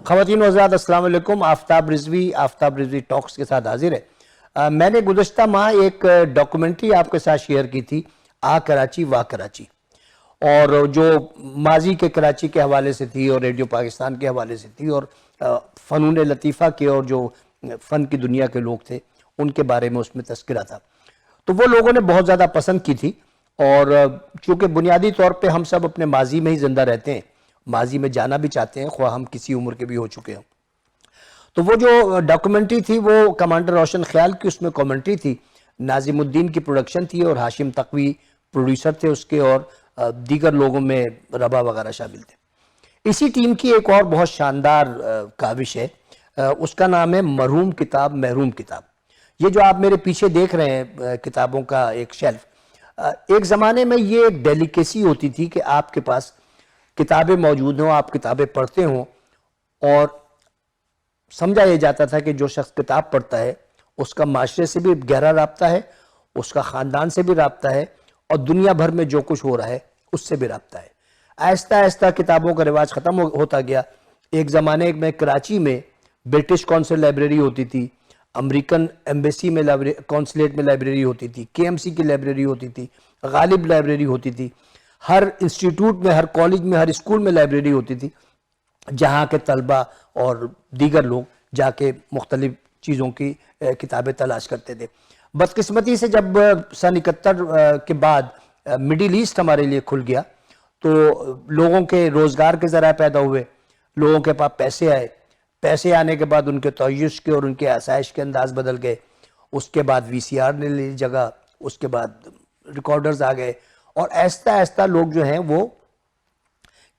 خواتین و حضرات السلام علیکم. آفتاب رضوی ٹاکس کے ساتھ حاضر ہے. میں نے گزشتہ ماہ ایک ڈاکومنٹری آپ کے ساتھ شیئر کی تھی، آ کراچی واہ کراچی، اور جو ماضی کے کراچی کے حوالے سے تھی اور ریڈیو پاکستان کے حوالے سے تھی، اور فنون لطیفہ کے اور جو فن کی دنیا کے لوگ تھے ان کے بارے میں اس میں تذکرہ تھا. تو وہ لوگوں نے بہت زیادہ پسند کی تھی، اور چونکہ بنیادی طور پہ ہم سب اپنے ماضی میں ہی زندہ رہتے ہیں، ماضی میں جانا بھی چاہتے ہیں، خواہ ہم کسی عمر کے بھی ہو چکے ہوں. تو وہ جو ڈاکومنٹری تھی وہ کمانڈر روشن خیال کی اس میں کامنٹری تھی، ناظم الدین کی پروڈکشن تھی، اور ہاشم تقوی پروڈیوسر تھے اس کے، اور دیگر لوگوں میں ربا وغیرہ شامل تھے. اسی ٹیم کی ایک اور بہت شاندار کاوش ہے، اس کا نام ہے مرحوم کتاب محروم کتاب. یہ جو آپ میرے پیچھے دیکھ رہے ہیں کتابوں کا ایک شیلف، ایک زمانے میں یہ ایک ڈیلیکیسی ہوتی تھی کہ آپ کے پاس کتابیں موجود ہوں، آپ کتابیں پڑھتے ہوں، اور سمجھا یہ جاتا تھا کہ جو شخص کتاب پڑھتا ہے اس کا معاشرے سے بھی گہرا رابطہ ہے، اس کا خاندان سے بھی رابطہ ہے، اور دنیا بھر میں جو کچھ ہو رہا ہے اس سے بھی رابطہ ہے. آہستہ آہستہ کتابوں کا رواج ختم ہوتا گیا. ایک زمانے میں کراچی میں برٹش کونسل لائبریری ہوتی تھی، امریکن ایمبیسی میں کونسلیٹ میں لائبریری ہوتی تھی، کے ایم سی کی لائبریری ہوتی تھی، غالب لائبریری ہوتی تھی، ہر انسٹیٹیوٹ میں، ہر کالج میں، ہر اسکول میں لائبریری ہوتی تھی، جہاں کے طلبہ اور دیگر لوگ جا کے مختلف چیزوں کی کتابیں تلاش کرتے تھے. بدقسمتی سے جب سن 71 کے بعد مڈل ایسٹ ہمارے لیے کھل گیا تو لوگوں کے روزگار کے ذرائع پیدا ہوئے، لوگوں کے پاس پیسے آئے، پیسے آنے کے بعد ان کے تعیش کے اور ان کے آسائش کے انداز بدل گئے. اس کے بعد وی سی آر نے لی جگہ، اس کے بعد ریکارڈرز آ گئے، اور آہستہ آہستہ لوگ جو ہیں وہ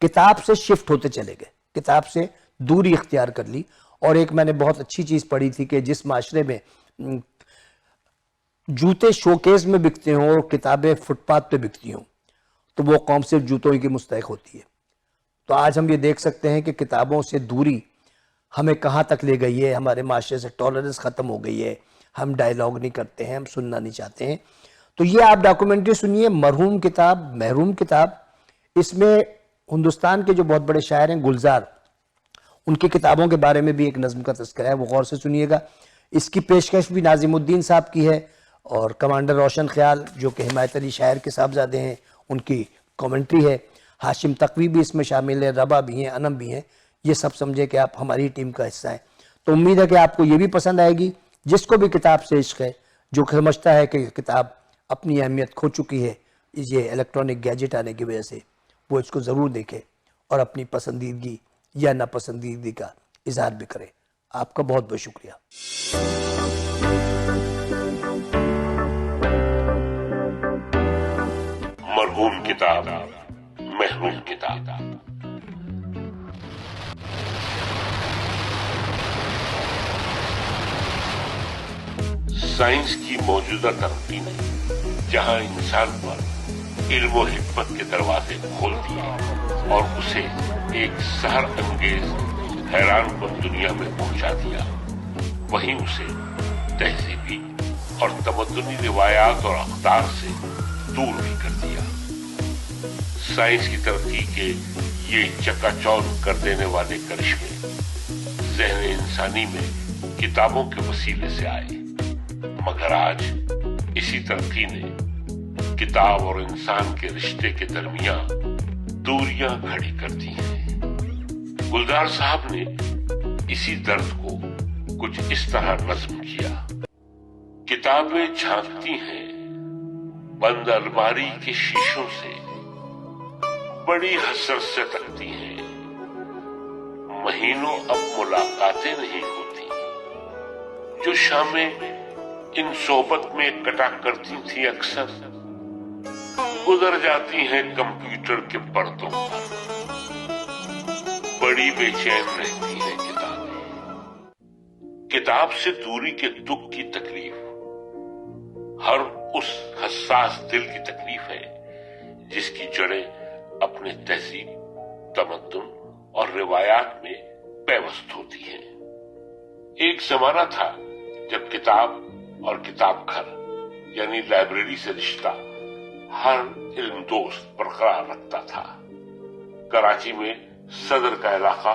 کتاب سے شفٹ ہوتے چلے گئے، کتاب سے دوری اختیار کر لی. اور ایک میں نے بہت اچھی چیز پڑھی تھی کہ جس معاشرے میں جوتے شوکیز میں بکتے ہوں اور کتابیں فٹ پاتھ پہ بکتی ہوں تو وہ قوم صرف جوتوں ہی کی مستحق ہوتی ہے. تو آج ہم یہ دیکھ سکتے ہیں کہ کتابوں سے دوری ہمیں کہاں تک لے گئی ہے. ہمارے معاشرے سے ٹالرنس ختم ہو گئی ہے، ہم ڈائیلاگ نہیں کرتے ہیں، ہم سننا نہیں چاہتے ہیں. تو یہ آپ ڈاکومنٹری سنیے، مرحوم کتاب محروم کتاب. اس میں ہندوستان کے جو بہت بڑے شاعر ہیں گلزار، ان کی کتابوں کے بارے میں بھی ایک نظم کا تذکرہ ہے، وہ غور سے سنیے گا. اس کی پیشکش بھی ناظم الدین صاحب کی ہے، اور کمانڈر روشن خیال جو کہ حمایت علی شاعر کے صاحبزادے ہیں ان کی کامنٹری ہے. ہاشم تقوی بھی اس میں شامل ہے، ربا بھی ہیں، انم بھی ہیں. یہ سب سمجھے کہ آپ ہماری ٹیم کا حصہ ہیں. تو امید ہے کہ آپ کو یہ بھی پسند آئے گی. جس کو بھی کتاب سے عشق ہے، جو سمجھتا ہے کہ کتاب اپنی اہمیت کھو چکی ہے یہ الیکٹرانک گیجٹ آنے کی وجہ سے، وہ اس کو ضرور دیکھے اور اپنی پسندیدگی یا ناپسندیدگی کا اظہار بھی کرے. آپ کا بہت بہت شکریہ. مرحوم کتاب محروم کتاب. سائنس کی موجودہ ترقی نے جہاں انسان پر علم و حکمت کے دروازے کھول دیے اور اسے ایک سحر انگیز حیران کن دنیا میں پہنچا دیا، وہیں اسے تہذیبی اور تمدنی روایات اور اقدار سے دور بھی کر دیا. سائنس کی ترقی کے یہ چکا چوند کر دینے والے کرشمے ذہن انسانی میں کتابوں کے وسیلے سے آئے، مگر آج اسی ترقی نے کتاب اور انسان کے رشتے کے درمیان دوریاں کھڑی کر دی ہیں. گلزار صاحب نے اسی درد کو کچھ اس طرح نظم کیا. کتابیں جھانکتی ہیں بند الماری کے شیشوں سے، بڑی حسرت سے تکتی ہیں. مہینوں اب ملاقاتیں نہیں ہوتی، جو شامیں ان صحبت میں کٹا کرتی تھی اکثر گزر جاتی ہیں کمپیوٹر کے پردوں پر. بڑی بے چین رہتی ہیں کتابیں. کتاب سے دوری کے دکھ کی تکلیف ہر اس حساس دل کی تکلیف ہے جس کی جڑیں اپنے تہذیب، تمدن اور روایات میں پیوست ہوتی ہیں. ایک زمانہ تھا جب کتاب اور کتاب گھر یعنی لائبریری سے رشتہ ہر علم دوست برقرار رکھتا تھا. کراچی میں صدر کا علاقہ